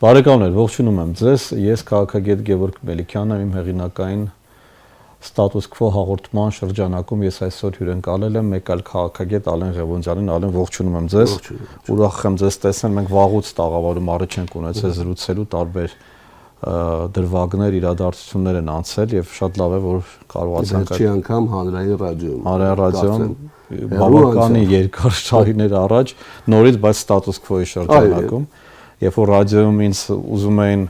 Բարեկամներ, ողջունում եմ ձեզ։ Ես քաղաքագետ Գևորգ Մելիքյանն եմ, իմ հեղինակային Status Quo հաղորդման շրջանակում ես այսօր հյուրընկալել եմ մեկ այլ քաղաքագետ Ալեն Ղևոնդյանին։ Ալեն, ողջունում եմ ձեզ։ Ուրախ եմ ձեզ տեսնել։ Մենք վաղուց տաղավարում առաջ ենք ունեցել զրուցելու տարբեր դրվագներ, իրադարձություններ են անցել եւ շատ լավ է որ կարողացանք Վերջի անգամ հանրային ռադիոյում։ Հանրային ռադիոյում բավականին երկար տարիներ առաջ նորից, բայց Status Quo-ի շրջանակում, երբ որ ռադիոյում ինձ ուզում էին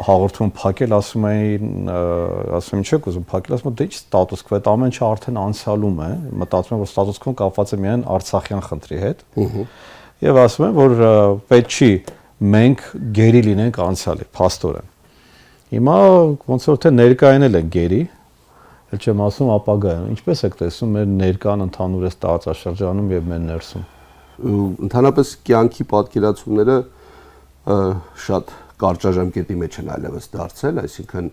հաղորդում փակել, ասում եմ չեք ուզում փակել, ասում եմ դե ի՞նչ Status Quo, այդ ամեն ինչը արդեն անցյալում է, մտածում եմ որ Status Quo-ն կապված է միայն Արցախյան խնդրի հետ։ Եվ ասում եմ որ պետք չի մենք գերի լինենք անցյալի, փաստորեն։ Հիմա ոնց որ թե ներկայացնել են գերի, էլ չեմ ասում ապագայում։ Ինչպես եք տեսնում մեր ներկան ընդհանուր այս տարածաշրջանում եւ մեր ներսում։ Ընդհանրապես կյանքի պատկերացումները շատ կարճաժամկետի մեջ են այլևս դարձել, այսինքն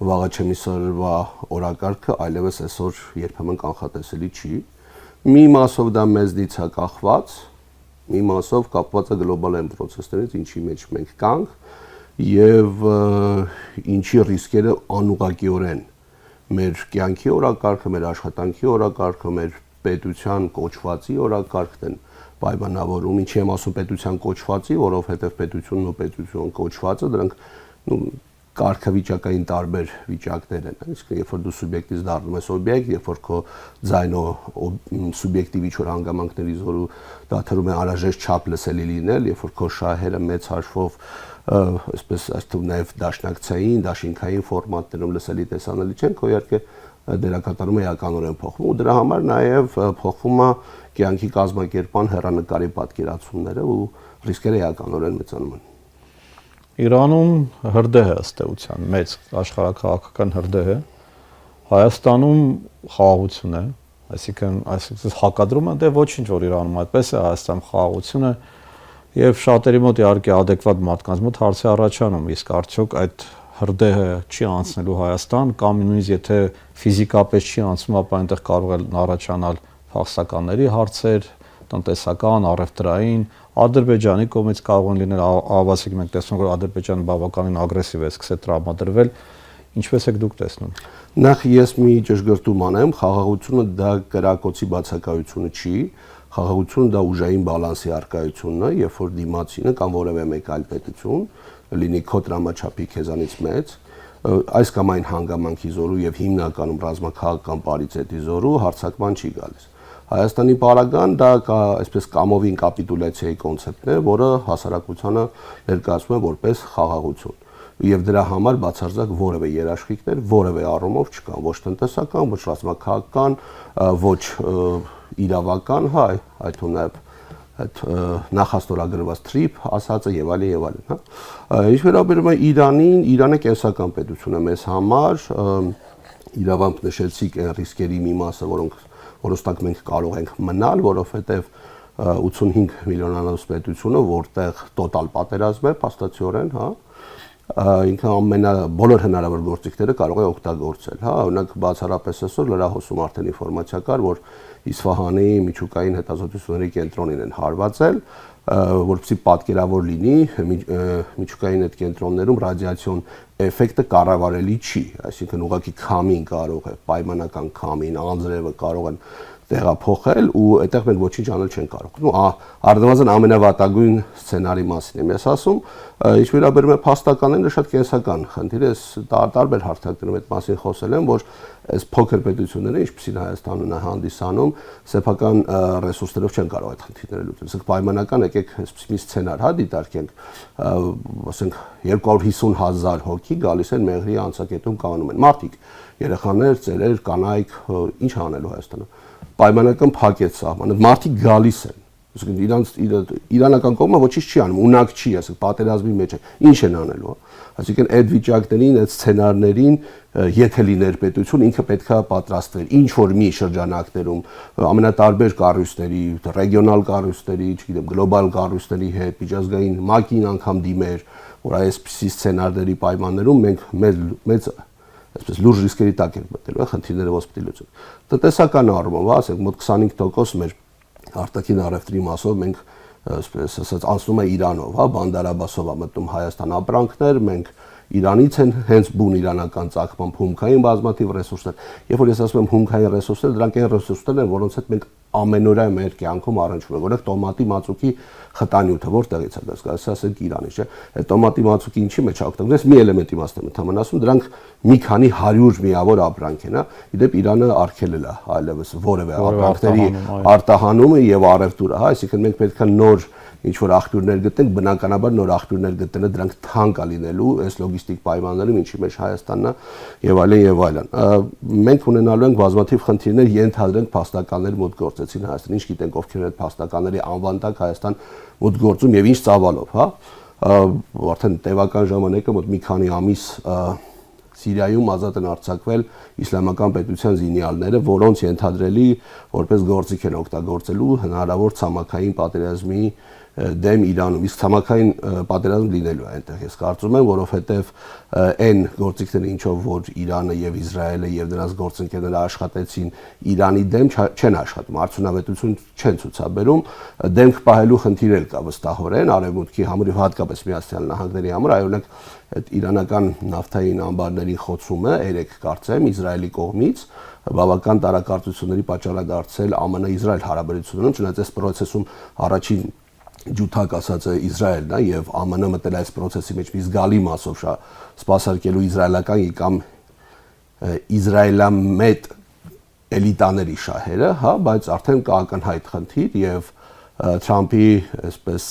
վաղը չեմիսօրվա օրակարգը այլևս այսօր երբեմն կանխատեսելի չի։ Մի մասով դա մեզնից է կախված, մի մասով կապված է գլոբալ process-ներից, ինչի մեջ մենք կանք եւ ինչի ռիսկերը անուղղակիորեն մեր կյանքի օրակարգը, մեր աշխատանքի օրակարգը, մեր պետության կոչվածի օրակարգն են պայմանավորում, ինչի եմ ասում պետության կոչվածի, որովհետև պետությունն ու պետություն կոչվածը դրանք կարգավիճակային տարբեր վիճակներ են, իսկ երբ որ դու սուբյեկտից դառնում ես օբյեկտ, երբ որ քո ձայնը սուբյեկտիվ ինչ-որ հանգամանքների զորու դադարում է անհրաժեշտ չափ լսելի լինել, երբ որ քո շահերը մեծ հաշվով այսպես այսօր նաև դաշնակցային, դաշինքային ֆորմատներում լսելի տեսանելի չեն, քո իհարկե դերակատարումը էականորեն փոխվում ու դրա համար նաև փոխվում է կյանքի կազմակերպման հեռանկարի պատկերացումները ու ռիսկերը էականորեն մեծանում են։ Իրանում հրդեհ է ըստ էության, մեծ աշխարհաքաղաքական հրդեհ է։ Հայաստանում խաղաղություն է, այսինքն հակադրում են, դե ոչինչ որ Իրանում այդպես է, Հայաստանում խաղաղություն է եւ շատերի մոտ իհարկե adekvat մարդկանց մոտ հարց է առաջանում, իսկ արդյոք այդ հրդեհը չի անցնելու Հայաստան կամ նույնիսկ եթե ֆիզիկապես չի անցնում, ապա այնտեղ կարող է առաջանալ փախստականների հարցեր, տնտեսական, առևտրային, Ադրբեջանի կողմից կարող են լինել ավազիկ մենք տեսնում որ Ադրբեջանը բավականին ագրեսիվ է, սկսել տրամադրվել, ինչպես եք դուք տեսնում։ Նախ ես մի ճշգրտում անեմ, խաղաղությունը դա կրակոցի բացակայությունը չի, խաղաղությունը դա ուժային բալանսի առկայությունն է, երբ որ դիմացինը կամ որևէ մեկ այլ պետություն լինի քո տրամաչափի քեզանից մեծ, այս կամ այն հանգամանքի զորու եւ հիմնականում ռազմաքաղաքական պարիտետի զորու հարձակման չի գալիս։ Հայաստանի պարագան դա այսպես կամովին կապիտուլյացիայի կոնցեպտն է, որը հասարակությանը ներկայացվում է որպես խաղաղություն։ Եվ դրա համար բացարձակ որևէ երաշխիքներ, որևէ առումով չկան, ոչ տնտեսական, ոչ ռազմաքաղաքական, ոչ իրավական, հա, այդ թվում նաև այդ նախաստորագրված TRIP ասածը եւ այլն եւ այլն, հա։ Ինչ վերաբերում է Իրանին, Իրանը կենսական պետություն է մեզ համար, իրավամբ նշեցիք այն ռիսկերի մի մասը, որոնց տակ մենք կարող ենք մնալ, որովհետեւ 85 միլիոնանոց պետությունը, որտեղ տոտալ պատերազմ է, փաստացիորեն, հա, ինքը բոլոր հնարավոր գործիքները կարող է օգտագործել, հա, օրինակ բացառապես այսօր լրահոսում արդեն ինֆորմացիա կար, որ Իսֆահանի միջուկային հետազոտությունների կենտրոնին են հարվածել, որպեսզի պատկերավոր լինի միջուկային այդ կենտրոններում ռադիացիոն էֆեկտը կառավարելի չի, այսինքն ուղղակի քամին կարող է, պայմանական քամին, անձրևը կարող են տեղափոխել ու այդտեղ մենք ոչինչ անել չեն կարող։ Առնվազն ամենավատագույն սցենարի մասին եմ ես ասում, ինչ վերաբերում է փաստականները շատ կենսական խնդիր է, տարբեր հարթակներում այդ մասին խոսել եմ, որ այս փոքր պետությունները, ինչպիսին Հայաստանն է հանդիսանում, սեփական ռեսուրսներով չեն կարող այդ խնդիրները լուծել։ Իսկ պայմանական եկեք այսպես մի սցենար, հա, դիտարկենք, ասենք 250,000 հոգի գալիս են Մեղրի անցակետում կանում են։ Մարդիկ, երեխաներ, ծերեր, կանայք, ինչ անելու Հայաստանը։ Պայմանական փակեց սահմանը, մարդիկ գալիս են, իրանական կողմը ոչինչ չի անում, ունակ չի, ասենք պատերազմի մեջ է, ինչ են անելու, այսինքն այդ վիճակներին, այդ սցենարներին, եթե լիներ պետություն, ինքը պետքա պատրաստվեր ինչ որ մի շրջանակներում ամենատարբեր կառույցների, ռեգիոնալ կառույցների, չգիտեմ, գլոբալ կառույցների հետ, միջազգային ՄԱԿ-ին անգամ դիմեր, որ այսպիսի սցենարների պայմաններում մենք մեծ այսպես լուրջ ռիսկերի տակ ենք մտելու, խնդիրները ոնց պետք է լուծեն։ Տնտեսական առումով, ասենք մոտ 25% մեր արտաքին առևտրի մասով մենք այսպես ասած անցնում է Իրանով, հա, Բանդար Աբասով է մտնում Հայաստան ապրանքներ, մենք Իրանից են հենց բուն իրանական ցակման հումքային բազմաթիվ ռեսուրսներ։ Երբ որ ես ասում եմ հումքային ռեսուրսներ, դրանք այն ռեսուրսներն են, որոնց հետ մենք ամենօրյա մեր կյանքում առնչվում ենք։ Օրինակ տոմատի մածուկի խտանյութը որտեղից է գալիս, ասենք Իրանից, չէ։ Այդ տոմատի մածուկի ինչի մեջ օգտվում ես, մի էլեմենտի մասն եմ ընդհանրապես ասում, դրանք մի քանի 100 միավոր ապրանք են, հա։ Իդեպ Իրանը արգելել է այլևս որևէ ապրանքների արտահանումը եւ առևտուրը, հա, այսինքն մենք պետք է նոր ինչ որ աղբյուրներ գտնենք, բնականաբար նոր աղբյուրներ գտնելը դրանք թանկ է լինելու այս լոգիստիկ պայմաններում, ինչի մեջ Հայաստանն է եւ այլն եւ այլն։ Մենք ունենալու ենք բազմաթիվ խնդիրներ, ենթադրենք փաստականներ մոտ գործեցին Հայաստան, ինչ գիտենք ովքեր այդ փաստականների անվան տակ Հայաստան մոտ գործում եւ ինչ ծավալով, հա։ Արդեն տևական ժամանակը մոտ մի քանի ամիս Սիրիայում ազատ են արձակվել իսլամական պետության զինյալները, որոնց ենթադրելի որպես գործիք են օգտագործելու հնարավոր ցամաքային պատերազմի դեմ Իրանում, իսկ ցամաքային պատերազմ լինելու է այնտեղ։ Ես կարծում եմ, որովհետև այն գործիքները, ինչով որ Իրանը եւ Իսրայելը եւ նրանց գործընկերները աշխատեցին Իրանի դեմ, չեն աշխատում, արդյունավետություն չեն ցուցաբերում, դեմք պահելու խնդիր էլ կա վստահորեն արևմուտքի համար եւ հատկապես Միացյալ Նահանգների համար, այօրինակ այդ իրանական նավթային ամբարների խոցումը երեք կարծեմ Իսրայելի կողմից բավական տարակարծությունների պատճառ է դարձել ԱՄՆ-Իսրայել հարաբերություններում, չնայած այս process-ում առաջին ջութակ ասած է Իսրայելն է եւ ԱՄՆ-ը մտել է այս process-ի մեջ մի զգալի մասով սպասարկելու իսրայելական կամ իսրայելամետ էլիտաների շահերը, հա, բայց արդեն կա ակնհայտ խնդիր եւ Թրամփի այսպես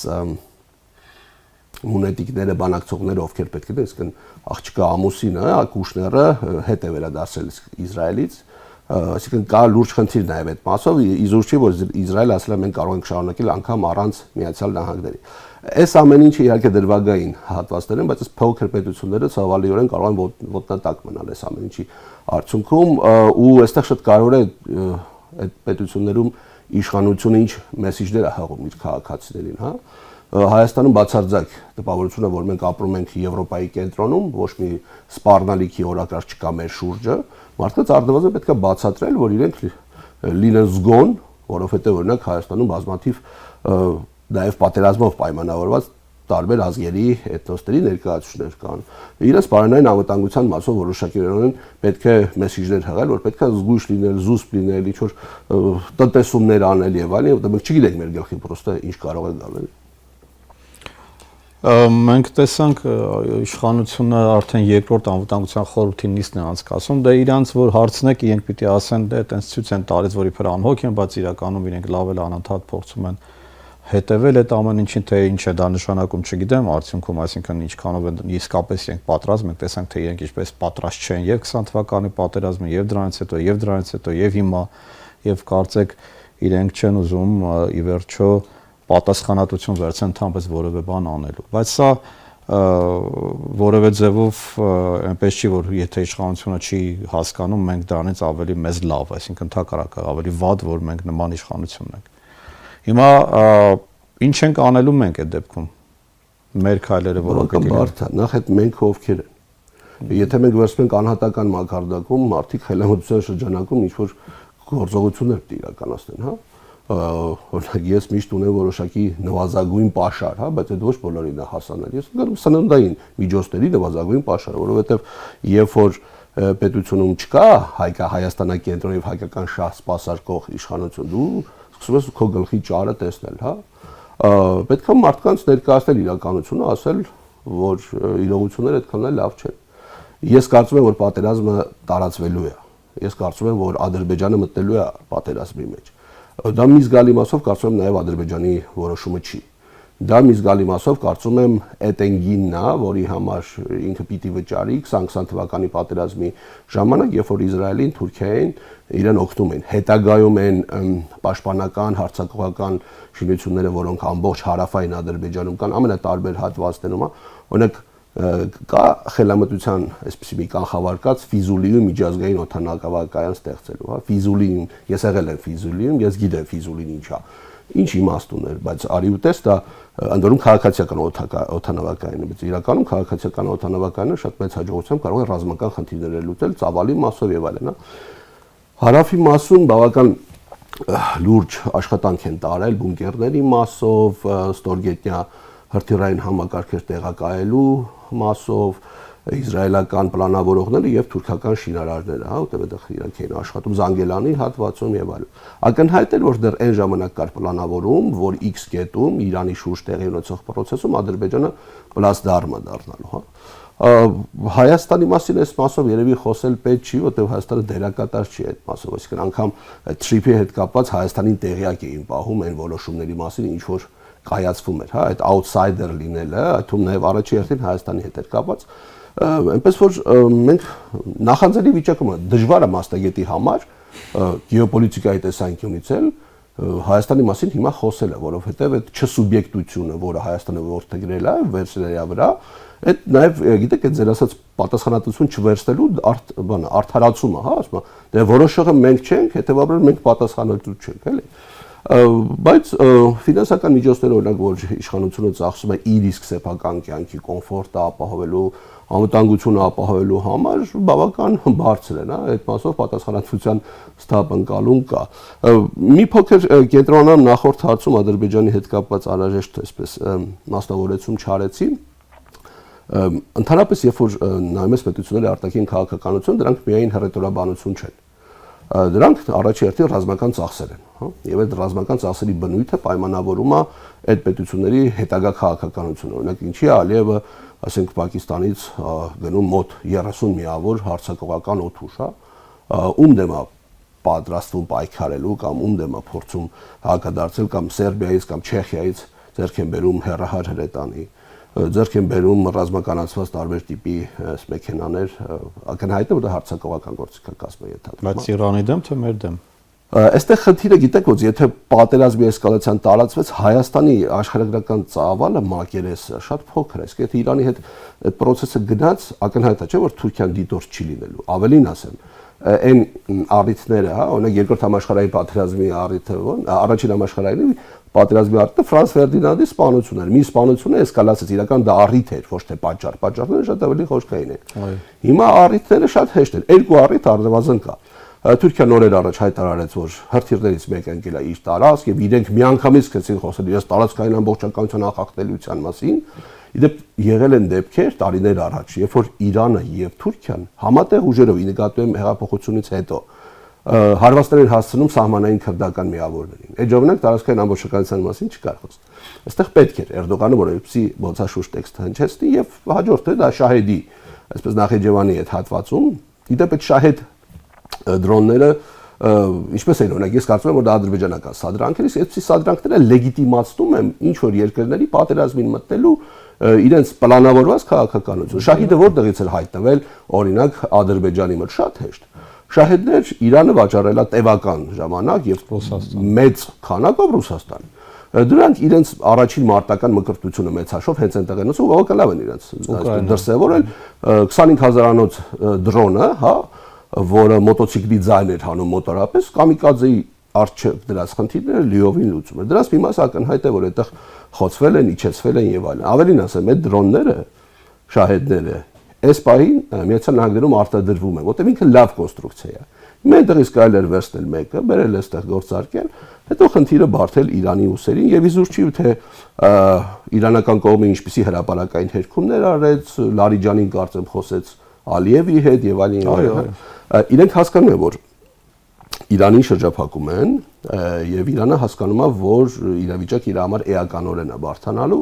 մունետիկները բանակցողները ովքեր պետք է դեն, այսինքն աղջկա ամուսինը, Կուշները հետ է վերադարձել Իսրայելից, այսինքն կա լուրջ խնդիր նաև այդ մասով, իզուր չի, որ Իսրայելը ասել է մենք կարող ենք շարունակել անգամ առանց Միացյալ Նահանգների։ Այս ամեն ինչը իհարկե դրվագային հատվածներ են, բայց այս փոքր պետությունները ցավալիորեն կարող են ոտնատակ մնալ այս ամեն ինչի արդյունքում, ու այստեղ շատ կարևոր է այդ պետություններում իշխանությունը ինչ մեսիջներ է հղում իր քաղաքացիներին, հա։ Հայաստանում բացարձակ տպավորություն է, որ մենք ապրում ենք Եվրոպայի կենտրոնում, ոչ մի սպառնալիքի օրակարգ չկա մեր շուրջը, մարդկանց առնվազն պետք է բացատրել, որ իրենք լինեն զգոն, որովհետև օրինակ Հայաստանում բազմաթիվ նաև պատերազմով պայմանավորված տարբեր ազգերի էթնոսների ներկայացուցիչներ կան։ Իրենց բարենային անվտանգության մասով որոշակիորեն պետք է մեսիջներ հղել, որ պետք է զգույշ լինել, զուսպ լինել, ինչ որ տնտեսումներ անել եւ այլն, որտեղ մենք չգիտենք մեր գլխի պրոստը ինչ կարող է գալ։ Մենք տեսանք իշխանությունը արդեն երկրորդ անվտանգության խորհրդի նիստն է անցկացում, դե իրանց որ հարցնեք, իրենք պիտի ասեն, դե այտենց ցույց են տալիս, որ իբր անհոգ են, բայց իրականում իրենք լավ էլ անընդհատ փորձում են հետևել այդ ամեն ինչին, թե ինչ է դա նշանակում, չգիտեմ, արդյունքում, այսինքն ինչքանով են իսկապես իրենք պատրաստ, մենք տեսանք, թե իրենք ինչպես պատրաստ չեն եւ 20 թվականի պատերազմը, եւ դրանից հետո, եւ հիմա, եւ կարծեք իրենք չեն ուզում ի վերջո պատասխանատվություն վերցնեն ընդհանրապես որևէ բան անելու, բայց սա որևէ ձևով այնպես չի, որ եթե իշխանությունը չի հասկանում, մենք դրանից ավելի մեզ լավ, այսինքն ընդհակառակը ավելի վատ, որ մենք նման իշխանություն ենք։ Հիմա ինչ ենք անելու մենք այդ դեպքում։ Մեր քայլերը որոնք պետք է բարդ է, նախ այդ մենք ովքեր են։ Եթե մենք վերցնում ենք անհատական մակարդակում, մարդիկ խելամտության շրջանակում ինչ որ գործողություններ պետք է իրականացնեն, հա։ Օրինակ ես միշտ ունեմ որոշակի նվազագույն պաշար, հա, բայց այդ ոչ բոլորին է հասանելի։ Ես գնում սննդային միջոցների նվազագույն պաշար, որովհետև երբ որ պետությունում չկա Հայաստանակենտրոն եւ հայկական շահ սպասարկող իշխանություն, դու սկսում ես քո գլխի ճարը տեսնել, հա։ Պետք է մարդկանց ներկայացնել իրականությունը, ասել, որ իրողությունները այդքան էլ լավ չեն։ Ես կարծում եմ, որ պատերազմը տարածվելու է։ Ես կարծում եմ, որ Ադրբեջանը մտնելու է պատերազմի մեջ։ Դա մի զգալի մասով կարծում եմ նաև Ադրբեջանի որոշումը չի։ Դա մի զգալի մասով կարծում եմ այդ ընկինն է, որի համար ինքը պիտի վճարի 2020 թվականի պատերազմի ժամանակ, երբ որ Իսրայելին, Թուրքիային իրեն օգնում են։ Հետագայում են պաշտպանական, հարձակողական շինությունները, որոնք ամբողջ հարավային Ադրբեջանում կան, ամենատարբեր հատվածներում, օրինակ կա խելամտության այսպեսի մի կանխավարկած Ֆիզուլիում միջազգային օդանավակայան ստեղծելու, հա, Ֆիզուլիում, ես եղել եմ Ֆիզուլիում, ես գիտեմ Ֆիզուլին ինչ է, ինչ իմաստ ուներ, բայց արի ու տես դա ընդորում քաղաքացիական օդանավակայան է, բայց իրականում քաղաքացիական օդանավակայանը շատ մեծ հաջողությամբ կարող է ռազմական խնդիրներ լուծել, ծավալի մասով եւ այլն, հա։ Հարավի մասում բավական լուրջ աշխատանք են տարել բունկերների մասով, ստորգետնյա հրթիռային համակարգեր տեղակայելու մասով, իսրայելական պլանավորողները եւ թուրքական շինարարները, հա, որտեղ այդտեղ իրանք էին աշխատում Զանգելանի հատվածում եւ այլն։ Ակնհայտ էր, որ դեռ այն ժամանակ կար պլանավորում, որ X կետում Իրանի շուրջ տեղի ունեցող process-ում Ադրբեջանը պլասդարմա դառնալու, հա։ Հայաստանի մասին այս մասով երևի խոսել պետք չի, որտեղ Հայաստանը դերակատար չի այդ մասով, այսինքն անգամ trip-ի հետ կապված Հայաստանին տեղյակ էին պահում այն որոշումների մասին, ինչ որ կայացվում էր, հա, այդ outsider լինելը, այդում նաև առաջի հերթին Հայաստանի հետ էր կապված, այնպես որ մենք նախանձելի վիճակում է դժվար է մասնագետի համար գեոպոլիտիկայի տեսանկյունից էլ Հայաստանի մասին հիմա խոսելը, որովհետև այդ չսուբյեկտությունը, որը Հայաստանը որդեգրել է վերցրելիա վրա, այդ նաև գիտեք այդ ձեր ասած պատասխանատվություն չվերցնելու արդարացումը, հա, ասում եմ, դե որոշողը մենք չենք, հետեւաբար մենք պատասխանատու չենք, էլի։ Բայց ֆինանսական միջոցները օրինակ որ իշխանությունը ծախսում է իր իսկ սեփական կյանքի կոմֆորտը ապահովելու, անվտանգությունը ապահովելու համար բավական բարձր են, հա, այդ մասով պատասխանատվության ստապ ընկալում կա։ Մի փոքր կենտրոնանամ նախորդ հարցում Ադրբեջանի հետ կապված անհրաժեշտ այսպես մասնավորեցում չարեցի։ Ընդհանրապես երբ որ նայում ես պետությունների արտաքին քաղաքականություն, դրանք միայն հռետորաբանություն չեն։ Դրանք առաջի հերթին ռազմական ծախսեր են, հա, եւ այդ ռազմական ծախսերի բնույթը պայմանավորում է այդ պետությունների հետագա քաղաքականությունը։ Օրինակ ինչի է Ալիևը, ասենք Պակիստանից գնում մոտ 30 միավոր հարձակողական օդուժ, հա, ում դեմ է պատրաստվում պայքարելու կամ ում դեմ է փորձում հակադարձել կամ Սերբիայից կամ Չեխիայից ձեռք են բերում հեռահար հրետանի, ձեռք են բերում ռազմականացված տարբեր տիպի մեքենաներ, ակնհայտ է որ հարձակողական գործիք է կազմել ենթադրում։ Բայց Իրանի դեմ թե մեր դեմ։ Այստեղ խնդիրը գիտեք ոնց, եթե պատերազմի էսկալացիան տարածվեց, Հայաստանի աշխարհագրական ծավալը մակերեսը շատ փոքր է, իսկ եթե Իրանի հետ այդ process-ը գնաց, ակնհայտ է, չէ՞ որ Թուրքիան դիտորդ չի լինելու։ Ավելին ասեմ, այն առիթները, հա, օրինակ երկրորդ համաշխարհային պատերազմի առիթը, առաջին համաշխարհային պատերազմի առիթը Ֆրանս Ֆերդինանդի սպանությունն էր։ Մի սպանությունը էսկալացեց, իրական դա առիթ էր, ոչ թե պատճառ։ Պատճառները շատ ավելի խոշորային են։ Հիմա առիթները շատ հեշտ են։ Երկու առիթ առնվազն կա։ Թուրքիան օրեր առաջ հայտարարեց, որ հրթիռներից մեկը ընկել է իր տարածք եւ իրենք միանգամից սկսեցին խոսել իրենց տարածքային ամբողջականության ախախտելիության մասին։ Իդեպ եղել են դեպքեր տարիներ առաջ, երբ որ Իրանը եւ Թուրքիան համատեղ ուժերով ի նկատի հեղափոխությունից հետո հարվածներ են հասցնում սահմանային քրդական միավորներին։ Այդ ժամանակ տարածքային ամբողջականության մասին չկար խոսք։ Այստեղ պետք էր Էրդողանը որպեսզի ոնցաշուշ տեքստ հնչեցնի եւ հաջորդը դա Շահեդի, այսպես Նախիջևանի այդ հատվածում, իդեպ այդ Շահեդ դրոնները ինչպես են օրինակ ես կարծում եմ որ դա ադրբեջանական սադրանքերից այսպիսի սադրանքները լեգիտիմացնում են ինչ որ երկրների պատերազմին մտնելու իրենց պլանավորված քաղաքականություն։ Շահիդը որտեղից էր հայտնվել օրինակ Ադրբեջանի մոտ շատ հեշտ։ Շահեդներ Իրանը վաճառել է տևական ժամանակ եւ մեծ քանակով Ռուսաստան։ Դրանք իրենց առաջին մարտական մկրտությունը մեծաշով հենց այնտեղ են ուսում, բավական լավ են իրենց դրսևորել 25000-անոց դրոնը, հա, որը մոտոցիկլի ձայն էր հանում մոտորապես, կամիկաձեի արժեք դրած խնդիրները լիովին լուծում էր։ Դրանց մի մասը ակնհայտ է, որ այդտեղ խոցվել են, իջեցվել են եւ այլն։ Ավելին ասեմ, այդ դրոնները, շահեդները, այս պահին Միացյալ Նահանգներում արտադրվում են, որտեղ ինքը լավ կոնստրուկցիա է։ Հիմա այդտեղից կարելի էր վերցնել մեկը, բերել այստեղ գործարկել, հետո խնդիրը բարթել Իրանի ուսերին եւ իզուր չի թե իրանական կողմը ինչպիսի հրապարակային հերքումներ արեց, Լարիջանին կարծեմ խոսեց Ալիևի հետ եւ այլն։ Իրենք հասկանում են, որ Իրանին շրջափակում են եւ Իրանը հասկանում է, որ իրավիճակը իր համար էականորեն է բարթանալու։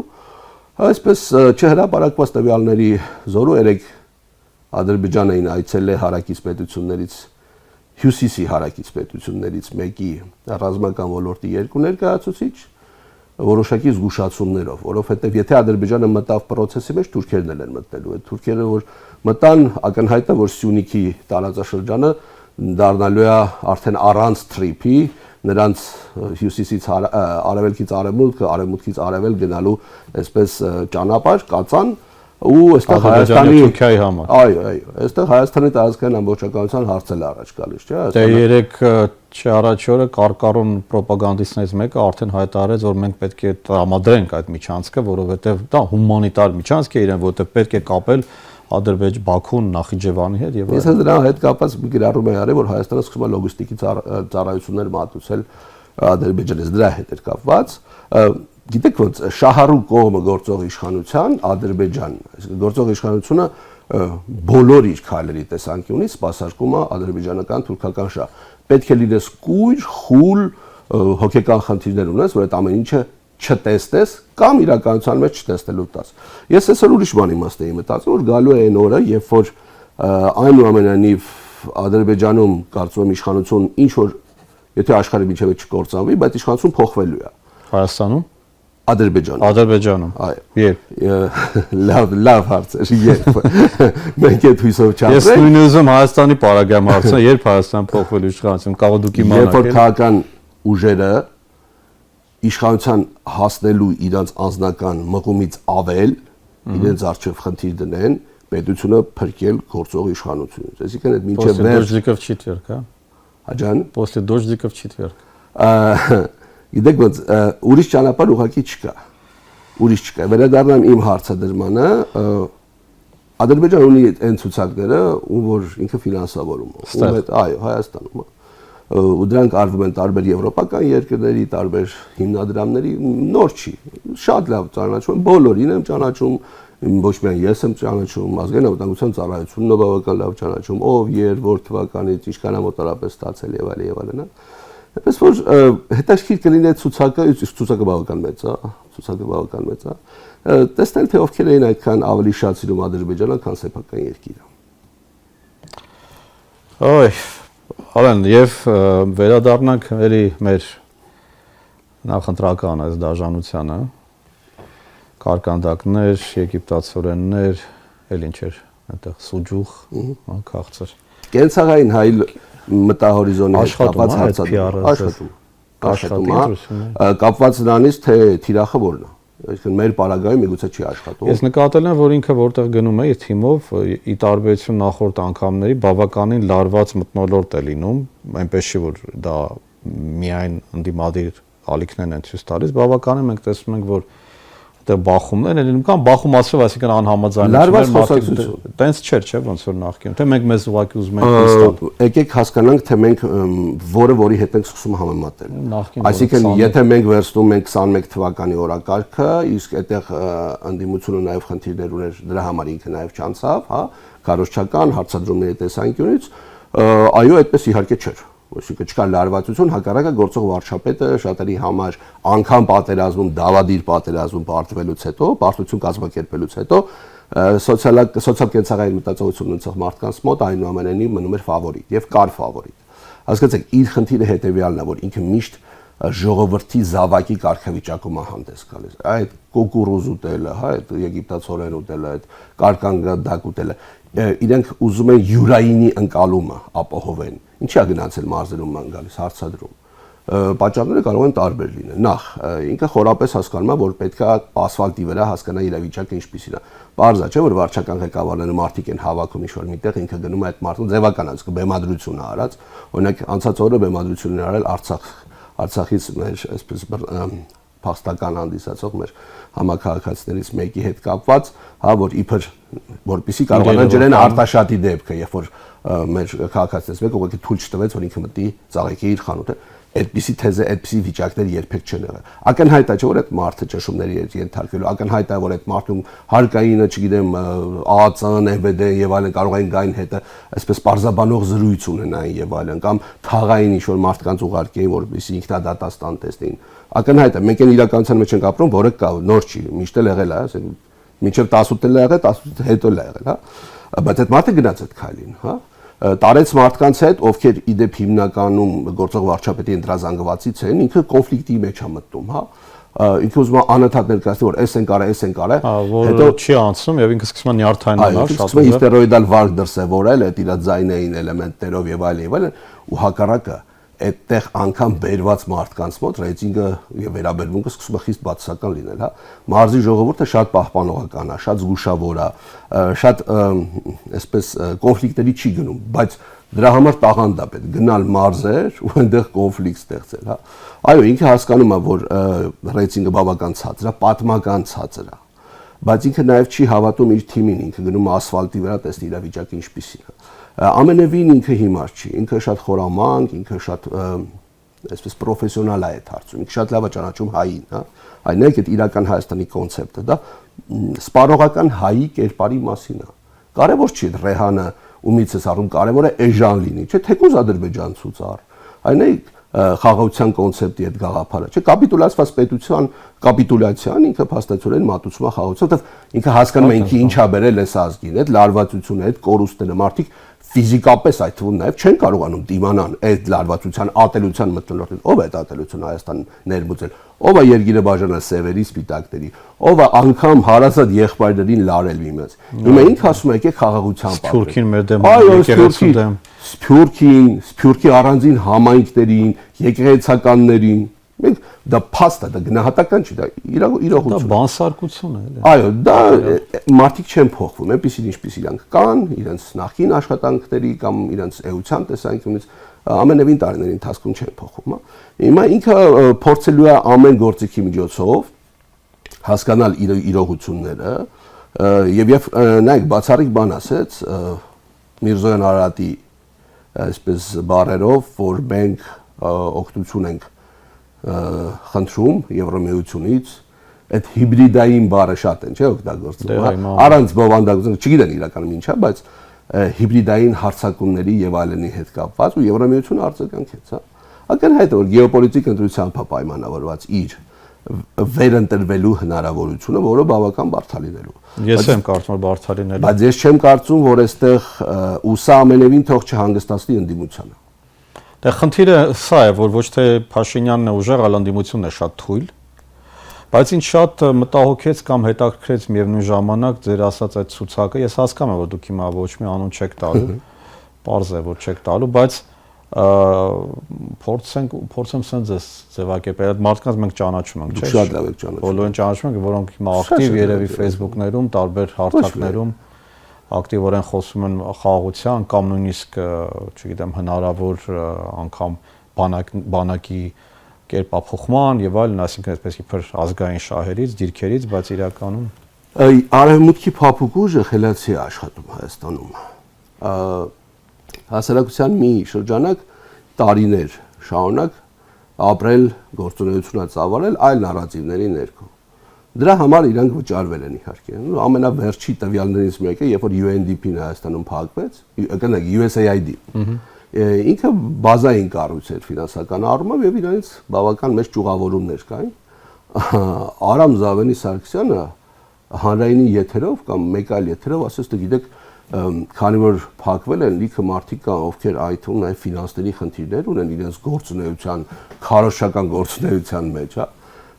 Այսպես չհրապարակված տվյալների զորու երեք Ադրբեջանը այցելել հարակից պետություններից հյուսիսի հարակից պետություններից մեկի ռազմական ոլորտի երկու ներկայացուցիչ որոշակի զգուշացումներով, որովհետեւ եթե Ադրբեջանը մտավ process-ի մեջ, թուրքերն են մտնելու։ Այդ թուրքերը որ մտան, ակնհայտ է որ Սյունիքի տարածաշրջանը դառնալու է արդեն առանց trip-ի, նրանց հյուսիսից արևելքից արևմուտք, արևմուտքից արևել գնալու այսպես ճանապարհ կացան ու այստեղ Հայաստանի Թուրքիայի համար։ Այո, այստեղ Հայաստանի տարածքային ամբողջականության հարցել առաջ գալիս, չէ՞։ Դե երեք չառաջ օրը Կարկարոն ռոպագանդիստներից մեկը արդեն հայտարարեց, որ մենք պետք է տրամադրենք այդ միջանցքը, որովհետև դա հումանիտար միջանցք է իրեն, որովհետև պետք է կապել Բաքուն, Նախիջևանի հետ եւ Ես դրա հետ կապված մի գրառում եմ արել, որ Հայաստանը սկսում է լոգիստիկի ծառայություններ մատուցել Ադրբեջանից, դրա հետ էր կապված։ Գիտեք ոնց շահառու կողմը գործող իշխանության Ադրբեջանն, այսինքն գործող իշխանությունը բոլոր իր քայլերի տեսանկյունից սպասարկում է ադրբեջանական թուրքական շահ։ Պետք է լինես կույր, խուլ, հոգեկան խնդիրներ ունես, որ այդ ամեն ինչը չտեսնես կամ իրականության մեջ չտեսնելու տաս։ Ես այսօր ուրիշ բան իմաստ էի մտածում, որ գալու է այն օրը, երբ որ այնուամենայնիվ Ադրբեջանում կարծում եմ իշխանություն ինչ որ եթե աշխարհի միջև չկործանվի, բայց իշխանություն փոխվելու է։ Հայաստանում Ադրբեջանում։ Այո։ Երբ։ Լավ հարց է, երբ։ Մենք այդ հույսով չանցենք։ Ես նույնիսկ ուզում Հայաստանի պարագայում հարցնեմ, երբ Հայաստան փոխվելու իշխանություն, կարող դուք իմանաք։ Երբ որ քաղաքական ուժերը իշխանության հասնելու իրենց անձնական մղումից ավել իրենց արժեվ խնդիր դնեն, պետությունը փրկել գործող իշխանությունից։ Այսինքն այդ մինչև Դոժդիկով չիտվերք, հա։ Աջան։ После дождиков четверг։ Գիտեք ոնց ուրիշ ճանապարհ ուղղակի չկա։ Ուրիշ չկա։ Վերադառնամ իմ հարցադրմանը, Ադրբեջանը ունի այն ցուցակները, ում որ ինքը ֆինանսավորում է։ Ում հետ, այո, Հայաստանում է։ Ու դրանք արվում են տարբեր եվրոպական երկրների, տարբեր հիմնադրամների, նոր չի։ Շատ լավ ճանաչում եմ, բոլորին եմ ճանաչում, ոչ միայն ես եմ ճանաչում, ազգային անվտանգության ծառայությունն է բավական լավ ճանաչում, ով երբ որ թվականից ինչքան է մոտարապես ստացել եւ այլն, հա։ Այնպես որ հետաքրքիր կլինի այդ ցուցակը բավական մեծ է, տեսնել թե ովքեր էին այդքան ավելի շատ սիրում Ադրբեջանը, քան սեփական երկիրը։ Ոյ, Արեն, եւ վերադառնանք էլի մեր նախընտրական այս դաշնությանը, կարկանդակներ, եգիպտացորեններ, էլ ինչ էր, այնտեղ սուջուխ, քաղցր։ Կենցաղային հայ մտահորիզոնի հետ կապված հարցադրում, աշխատում, կապված նրանից թե թիրախը որն է, այսինքն մեր պարագայում միգուցե չի աշխատում։ Ես նկատել եմ, որ ինքը որտեղ գնում է իր թիմով, ի տարբերություն նախորդ անգամների, բավականին լարված մթնոլորտ է լինում, այնպես չի որ դա միայն ընդդիմադիր ալիքներն են ցույց տալիս, բավականին մենք տեսնում ենք, որ այդտեղ բախումներ են լինում կամ բախում ասելով, այսինքն անհամաձայնություններ, տենց չէր, չէ՞, ոնց որ նախկինում, թե մենք մեզ ուղղակի ուզում ենք ստանալ։ Եկեք հասկանանք, թե մենք որի հետ ենք սկսում համեմատել։ Այսինքն, եթե մենք վերցնում ենք 21 թվականի օրակարգը, իսկ այդտեղ ընդդիմությունը նաև խնդիրներ ուներ, դրա համար ինքը նաև չանցավ, հա, քարոզչական հարցադրումների տեսանկյունից, այո, այդպես իհարկե չէր։ Այսինքն չկա լարվածություն, հակառակը գործող վարչապետը շատերի համար անգամ պատերազմում, դավադիր պատերազմում պարտվելուց հետո, պարտություն կազմակերպելուց հետո սոցիալ-կենցաղային մտածողություն ունեցող մարդկանց մոտ այնուամենայնիվ մնում էր ֆավորիտ եւ կար ֆավորիտ։ Հասկացեք, իր խնդիրը հետեւյալն է, որ ինքը միշտ ժողովրդի զավակի կարգավիճակում է հանդես գալիս։ Այդ կոկուրուզ ուտելը, հա, այդ եգիպտացորեն ուտելը, այդ կարկանդակ ուտելը, իրենք ուզում են յուրայինի ընկալումը ապահովեն։ Ինչի՞ է գնացել մարզերում ման գալիս հարցադրում։ Պատճառները կարող են տարբեր լինել։ Նախ, ինքը խորապես հասկանում է, որ պետքա ասֆալտի վրա հասկանա իրավիճակը ինչպիսին է։ Պարզ է, չէ՞ որ վարչական ղեկավարները մարդիկ են հավաքում ինչ-որ միտեղ, ինքը գնում է այդ մարդուն ձևական է, բեմադրություն է արած։ Օրինակ, անցած օրը բեմադրություն էր արել Արցախից մեր այսպես փաստական հանդիսացող մեր համակարգացիներից մեկի հետ կապված, հա, որ իբր որպեսի կարողանան ջրեն Արտաշատի դեպքը, երբ որ մեր քաղաքացիներից մեկը ուղղակի թույլ չտվեց, որ ինքը մտի ծաղիկի իր խանութը, այդպիսի թեզը, այդպիսի վիճակներ երբեք չեն եղել։ Ակնհայտ է, չէ՞ որ այդ մարդը ճշումների է ենթարկվելու, ակնհայտ է, որ այդ մարդուն հարկայինը, չգիտեմ, ԱԱԾ-ն, ՆՎԴ եւ այլն կարող են գային հետը այսպես պարզաբանող զրույց ունենային եւ այլն, կամ թաղային ինչ-որ մարդկանց ուղարկեին, որպեսզի ինքնադատաստան տեսնեին։ Ակնհայտ է, մենք այն իրականության մեջ ենք ապրում, որը կա, նոր չի, միշտ էլ եղել է, ասենք, մինչև 18-ել է եղել, 18 հետո էլ է եղել, հա։ Բայց այդ մարդը գնաց այդ քայլին, հա։ Տարեց մարդկանց հետ, ովքեր իդեպ հիմնականում գործող վարչապետի ընտրազանգվածից են, ինքը կոնֆլիկտի մեջ է մտնում, հա։ Ինքը ուզում է անընդհատ ներկայացնել, որ էս են կարա, հետո չի անցնում եւ ինքը սկսում է նյարդայնանալ, շատ սկսում է ստերոիդալ վարկ դրսևորել այդ իր ձայնային էլեմենտներով եւ այլն, ու հակառակը այդտեղ անգամ բերված մարդկանց մոտ ռեյտինգը եւ վերաբերմունքը սկսում է խիստ բացասական լինել, հա։ Մարզի ժողովուրդը շատ պահպանողական է, շատ զգուշավոր է, շատ այսպես կոնֆլիկտների չի գնում, բայց դրա համար տաղանդ է պետք գնալ մարզեր ու այնտեղ կոնֆլիկտ ստեղծել, հա։ Այո, ինքը հասկանում է, որ ռեյտինգը բավական ցածր է, պատմական ցածր է, բայց ինքը նաև չի հավատում իր թիմին, ինքը գնում ասֆալտի վրա, տեսնի իրավիճակը ինչպիսին է։ Ամենևին ինքը հիմար չի, ինքը շատ խորամանկ, ինքը շատ այսպես պրոֆեսիոնալ է այդ հարցում, ինքը շատ լավ է ճանաչում հային, հա։ Այն է այդ իրական Հայաստանի կոնցեպտը, դա սպառողական հայի կերպարի մասին է։ Կարևոր չի Ռեհանը ումից է առում, կարևոր է էժան լինի, չէ՞, թեկուզ ադրբեջանցուց առ։ Այն է խաղաղության կոնցեպտի այդ գաղափարը, չէ՞, կապիտուլացված պետության կապիտուլյացիան ինքը փաստացիորեն մատուցում է խաղաղության, որովհետև ինքը հասկանում է ինքը ինչա բերել այս ազգին, այդ լարվածությունը, այդ կորուստները, մարդիկ ֆիզիկապես այդ թվում նաև չեն կարողանում դիմանան այդ լարվածության ատելության մթնոլորտին, ով է այդ ատելությունը Հայաստան ներմուծել, ով է երկիրը բաժանել սևերի, սպիտակների, ով է անգամ հարազատ եղբայրներին լարել միմից։ Հիմա ինքը ասում է եկեք խաղաղության պատրաստենք։ Սփյուռքին մեր դեմ, եկեղեցու դեմ, Սփյուռքի առանձին համայնքներին, եկեղեցականներին, մենք դա փաստ է, դա գնահատական չի, դա իրողություն է։ Դա բանսարկություն է, էլի։ Այո, դա մարդիկ չեն փոխվում, այնպեսին ինչպես իրանք կան, իրենց նախկին աշխատանքների կամ իրենց էության տեսանկյունից ամենևին տարիների ընթացքում չեն փոխվում, հա։ Հիմա ինքը փորձելու է ամեն գործիքի միջոցով հասկանալ իր իրողությունները եւ նայեք բացառիկ բան ասեց Միրզոյան Արարատի այսպես բառերով, որ մենք օգնություն ենք խնդրում Եվրամիությունից, այդ հիբրիդային բառը շատ են, չէ՞, օգտագործում։ Առանց բովանդակության, չգիտեն իրականում ինչ է, բայց հիբրիդային հարձակումների եւ այլնի հետ կապված ու Եվրամիությունը արձագանքեց, հա։ Ակնհայտ է, որ գեոպոլիտիկ ընտրությամբ է պայմանավորված իր վերընտրվելու հնարավորությունը, որը բավական բարդ է լինելու։ Ես եմ կարծում, որ բարդ է լինելու։ Բայց ես չեմ կարծում, որ այստեղ ու սա ամենևին թող չհանգստացնի ընդդիմությանը։ Դե խնդիրը սա է, որ ոչ թե Փաշինյանն է ուժեղ, այլ ընդդիմությունն է շատ թույլ։ Բայց ինձ շատ մտահոգեց կամ հետաքրքրեց միևնույն ժամանակ ձեր ասած այդ ցուցակը, ես հասկանում եմ, որ դուք հիմա ոչ մի անուն չեք տալու, պարզ է, որ չեք տալու, բայց փորձեմ սենց ձևակերպել, այդ մարդկանց մենք ճանաչում ենք, չէ՞։ Շատ լավ եք ճանաչում։ Բոլորին ճանաչում ենք, որոնք հիմա ակտիվ երևի Facebook-ներում, տարբեր հարթակներում ակտիվորեն խոսում են խաղաղության կամ նույնիսկ, չգիտեմ, հնարավոր անգամ բանակի կերպափոխման եւ այլն, այսինքն այսպես իբր ազգային շահերից, դիրքերից, բայց իրականում արևմուտքի փափուկ ուժը խելացի է աշխատում Հայաստանում։ Հասարակության մի շրջանակ տարիներ շարունակ ապրել, գործունեությունը ծավալել այլ նարատիվների ներքո։ Դրա համար իրանք վճարվել են իհարկե։ Ամենավերջի տվյալներից մեկը, երբ որ UNDP-ն Հայաստանում փակվեց, կներեք USAID։ Ինքը բազային կառույց էր ֆինանսական առումով եւ իրենց բավական մեծ ճյուղավորումներ կային։ Արամ Զավենի Սարգսյանը հանրայինի եթերով կամ մեկ այլ եթերով ասեց, դե գիտեք, քանի որ փակվել են լիքը մարդիկ կան, ովքեր այդ ու նաեւ ֆինանսների խնդիրներ ունեն իրենց գործունեության, քարոզչական գործունեության մեջ, հա։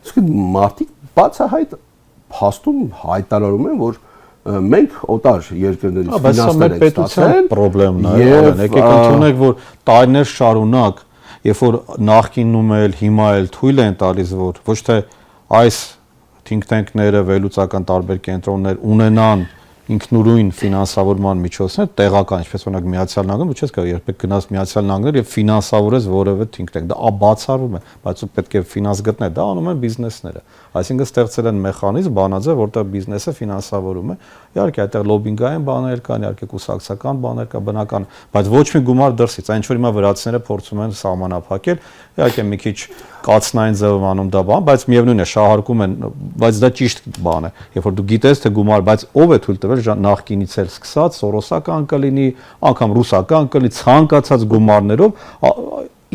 Իսկ մարդիկ բացահայտ փաստում հայտարարում են, որ մենք օտար երկրներից ֆինանսներ ենք ստացել, խնդիրն է, եկեք ընդունեք, որ տարիներ շարունակ, երբ որ նախկինում էլ, հիմա էլ թույլ են տալիս, որ ոչ թե այս think tank-ները, վերլուծական տարբեր կենտրոններ ունենան ինքնուրույն ֆինանսավորման միջոցներ, տեղական, ինչպես օրինակ Միացյալ Նահանգները, ոչ ես կարող երբեք գնաս Միացյալ Նահանգներ եւ ֆինանսավորես որևէ think tank, դա բացառվում է, բայց ու պետք է ֆինանս գտնել, դա անում են բիզնեսները։ Այսինքն ստեղծել են մեխանիզմ, բանաձև, որտեղ բիզնեսը ֆինանսավորում է։ Իհարկե այդտեղ լոբինգային բաներ կան, իհարկե կուսակցական բաներ կա, բնական, բայց ոչ մի գումար դրսից, այն ինչ որ հիմա վրացիները փորձում են սահմանափակել, իհարկե մի քիչ կացնային ձևով անում դա բան, բայց միևնույն է շահարկում են, բայց դա ճիշտ բան է։ Երբ որ դու գիտես թե գումար, բայց ով է թույլ տվել նախկինից էլ սկսած, սորոսական կլինի, անգամ ռուսական կլինի, ցանկացած գումարներով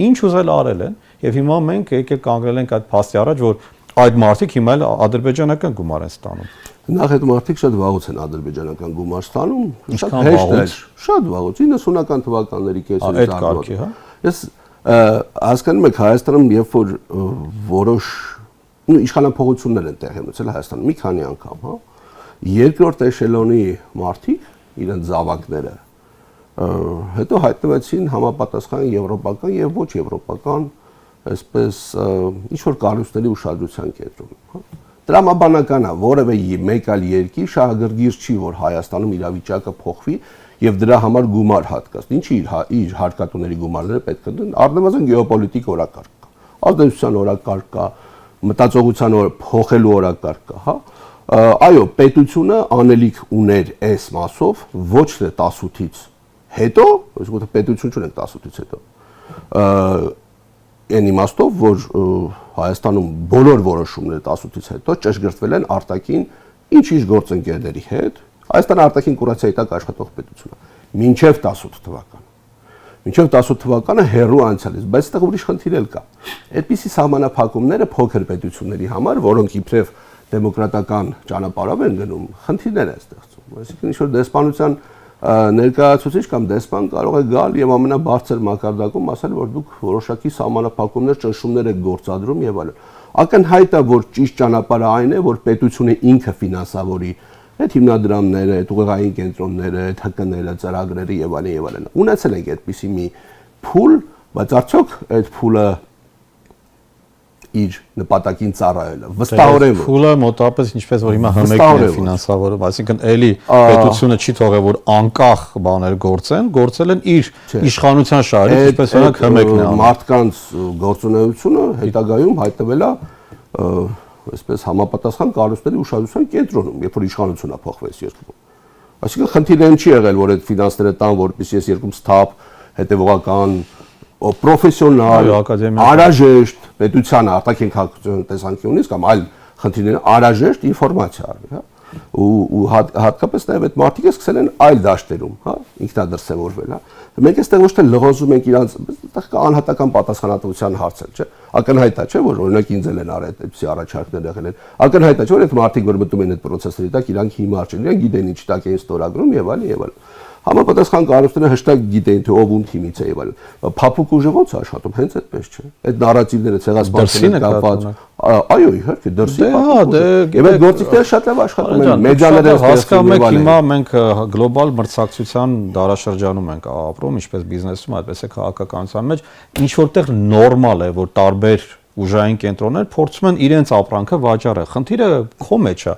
ինչ ուզել արել են, եւ հիմա մենք եկել կանգնել ենք այդ փաստի առաջ, որ այդ մարդիկ հիմա էլ ադրբեջանական գումար են ստանում։ Նախ այդ մարդիկ շատ վաղուց են ադրբեջանական գումար ստանում, շատ հեշտ է, շատ վաղուց, 90-ական թվականների կեսերից արդյոք, հա։ Ես հասկանում եք Հայաստանում, երբ որ որոշ իշխանապողություններ են տեղի ունեցել Հայաստանում մի քանի անգամ, հա, երկրորդ էշելոնի մարդիկ, իրենց զավակները, հետո հայտնվեցին համապատասխան եվրոպական եւ ոչ եվրոպական, այսպես ինչ որ կառույցների ուշադրության կենտրոնում, հա։ Տրամաբանական է, որևէ մեկ այլ երկիր շահագրգիռ չի, որ Հայաստանում իրավիճակը փոխվի եւ դրա համար գումար հատկացնի։ Ինչի իր հարկատուների գումարները պետք է դեն, առնվազն գեոպոլիտիկ օրակարգ կա, ազդեցության օրակարգ կա, մտածողության փոխելու օրակարգ կա, հա։ Այո, պետությունը անելիք ուներ այս մասով, ոչ թե 18-ից հետո, այսինքն պետություն չունենք 18-ից հետո։ Այն իմաստով, որ Հայաստանում բոլոր որոշումները 18-ից հետո ճշգրտվել են արտաքին ինչ-ինչ գործընկերների հետ, Հայաստանը արտաքին կուրացիայի տակ աշխատող պետություն է, մինչև 18 թվականը։ Մինչև 18 թվականը հեռու անցյալից, բայց այդտեղ ուրիշ խնդիր էլ կա։ Այդպիսի սահմանափակումները փոքր պետությունների համար, որոնք իբրև դեմոկրատական ճանապարհով են գնում, խնդիրներ են ստեղծում։ Այսինքն ինչ-որ դեսպանության ներկայացուցիչ կամ դեսպան կարող է գալ եւ ամենաբարձր մակարդակում ասել, որ դուք որոշակի սահմանափակումներ, ճնշումներ եք գործադրում եւ այլն։ Ակնհայտ է, որ ճիշտ ճանապարհը այն է, որ պետությունը ինքը ֆինանսավորի այդ հիմնադրամները, այդ ուղեղային կենտրոնները, այդ ՀԿ-ները, ծրագրերը եւ այլն եւ այլն։ Ունեցել ենք այդպիսի մի փուլ, բայց արդյոք այդ փուլը իր նպատակին ծառայել է։ Վստահորեն ոչ։ Փուլը մոտավորապես ինչպես որ հիմա ՀՄԿ-ն է ֆինանսավորում, այսինքն էլի պետությունը չի թողել որ անկախ բաներ գործեն, գործել են իր իշխանության շահերից, ինչպես օրինակ ՀՄԿ-ն է անում։ Մարդկանց գործունեությունը հետագայում հայտնվել է այսպես համապատասխան կառույցների ուշադրության կենտրոնում, երբ որ իշխանությունը փոխվեց երկրում։ Այսինքն խնդիրը չի եղել, որ այդ ֆինանսները տան, որպեսզի այս երկրում սթափ, հետևողական, պրոֆեսիոնալ, անհրաժեշտ պետության արտաքին քաղաքականության տեսանկյունից կամ այլ խնդիրներ անհրաժեշտ ինֆորմացիա արվի, հա։ Ու հատկապես նաև այդ մարդիկ սկսել են այլ դաշտերում, հա, ինքնադրսևորվել, հա։ Մենք այստեղ ոչ թե լղոզում ենք իրանց, այստեղ կա անհատական պատասխանատվության հարցեր, չէ։ Ակնհայտ է, չէ, որ օրինակ ինձ էլ են արել այդպիսի առաջարկներ եղել են։ Ակնհայտ է, չէ, որ այդ մարդիկ որ մտնում են այդ process-ների տակ, իրանք հիմար չեն, իրենք գիտեն ինչ տակ են ստորագրում եւ այլն եւ այլն։ Համապատասխան կառույցները հստակ գիտեն թե ով ում թիմից է եւ այլն։ Փափուկ ուժը ո՞նց է աշխատում, հենց այդպես չէ։ Այդ նարատիվները ցեղասպանությունները կապված։ Այո, իհարկե, դրսի։ Եվ այդ գործիքները շատ լավ աշխատում են, մեդիաները հասկանում եք, հիմա մենք գլոբալ մրցակցության դարաշրջանում ենք ապրում, ինչպես բիզնեսում, այդպես է քաղաքականության մեջ, ինչ որտեղ նորմալ է, որ տարբեր ուժային կենտրոններ փորձում են իրենց ապրանքը վաճառել։ Խնդիրը քո մեջ է։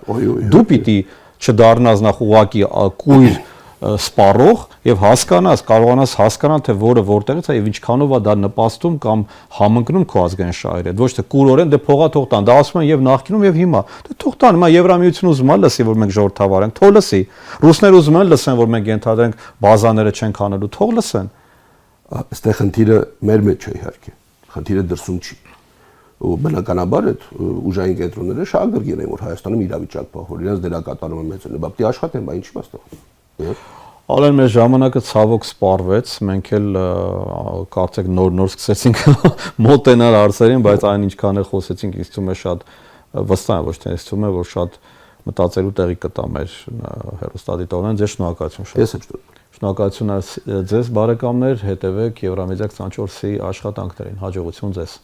Դու պիտի չդառնաս նախ ուղակի կույր սպառող եւ հասկանաս, կարողանաս հասկանալ թե որը որտեղից է եւ ինչքանով է դա նպաստում կամ համընկնում քո ազգային շահերի հետ, ոչ թե կուրորեն դե փողա թող տան, դա ասում են եւ նախկինում եւ հիմա։ Դե թող տան, հիմա Եվրամիությունը ուզում է լսի, որ մենք ժողովրդավար ենք, թող լսի։ Ռուսները ուզում են լսեն, որ մենք ենթադրենք բազաները չենք անելու, թող լսեն։ Այստեղ խնդիրը մեր մեջ չէ իհարկե։ Խնդիրը դրսում չի։ Ու բնականաբար այդ ուժային կենտրոնները շահագրգիռ են, որ Հայաստանում իրավիճակ բախ, որ իրենց դերակատարումը մեծ է, բայց պիտի աշխատեն, բայց ինչի՞ մասով։ Ալեն մեր ժամանակը ցավոք սպառվեց, մենք էլ կարծեք նոր սկսեցինք մոտենալ հարցերին, բայց այն ինչքան էլ խոսեցինք, ինձ թվում է շատ վստահ եմ, ոչ թե ինձ թվում է, որ շատ մտածելու տեղի կտա մեր հեռուստադիտողներին, ձեզ շնորհակալություն շատ։ Ես եմ շնորհակալ։ Շնորհակալություն ձեզ բարեկամներ, հետևեք Եվրամեդիա 24-ի աշխատանքներին, հաջողություն ձեզ։